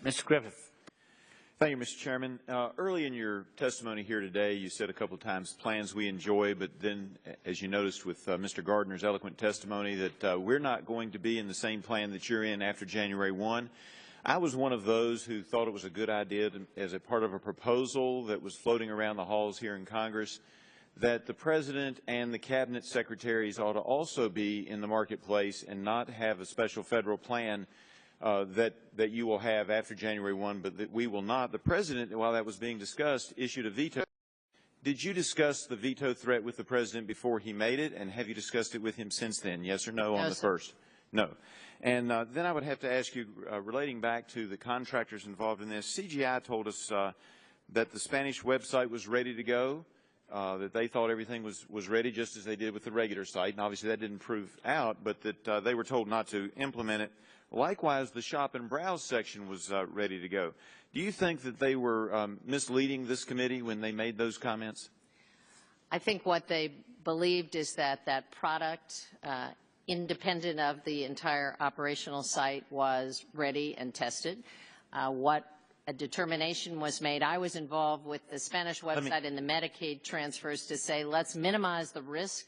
Mr. Griffith. Thank you, Mr. Chairman. Early in your testimony here today, you said a couple of times plans we enjoy, but then, as you noticed with Mr. Gardner's eloquent testimony, that we're not going to be in the same plan that you're in after January 1. I was one of those who thought it was a good idea as a part of a proposal that was floating around the halls here in Congress that the President and the Cabinet Secretaries ought to also be in the marketplace and not have a special federal plan that you will have after January 1, but that we will not. The President, while that was being discussed, issued a veto. Did you discuss the veto threat with the President before he made it, and have you discussed it with him since then, yes or no, on the first? No. And then I would have to ask you, relating back to the contractors involved in this, CGI told us that the Spanish website was ready to go, that they thought everything was ready just as they did with the regular site, and obviously that didn't prove out, but that they were told not to implement it. Likewise, the shop and browse section was ready to go. Do you think that they were misleading this committee when they made those comments? I think what they believed is that that product, independent of the entire operational site, was ready and tested. What a determination was made. I was involved with the Spanish website and the Medicaid transfers to say, let's minimize the risk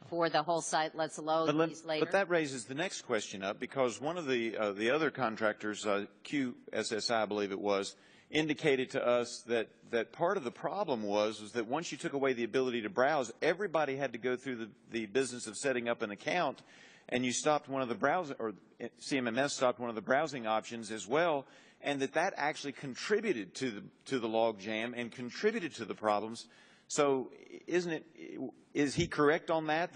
for the whole site. Let's load these later. But that raises the next question up, because one of the other contractors, QSSI, I believe it was, indicated to us that part of the problem was that once you took away the ability to browse, everybody had to go through the business of setting up an account, and you stopped one of the browsing, or CMMS stopped one of the browsing options as well, and that actually contributed to the log jam and contributed to the problems. So is he correct on that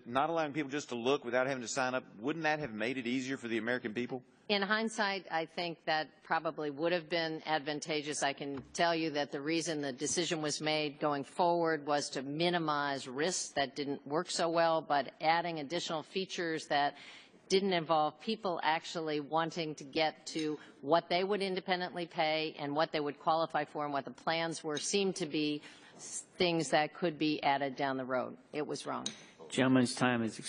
not allowing people just to look without having to sign up, wouldn't that have made it easier for the American people? In hindsight, I think that probably would have been advantageous. I can tell you that the reason the decision was made going forward was to minimize risks that didn't work so well, but adding additional features that didn't involve people actually wanting to get to what they would independently pay and what they would qualify for and what the plans were seemed to be things that could be added down the road. It was wrong. Gentleman's time has expired.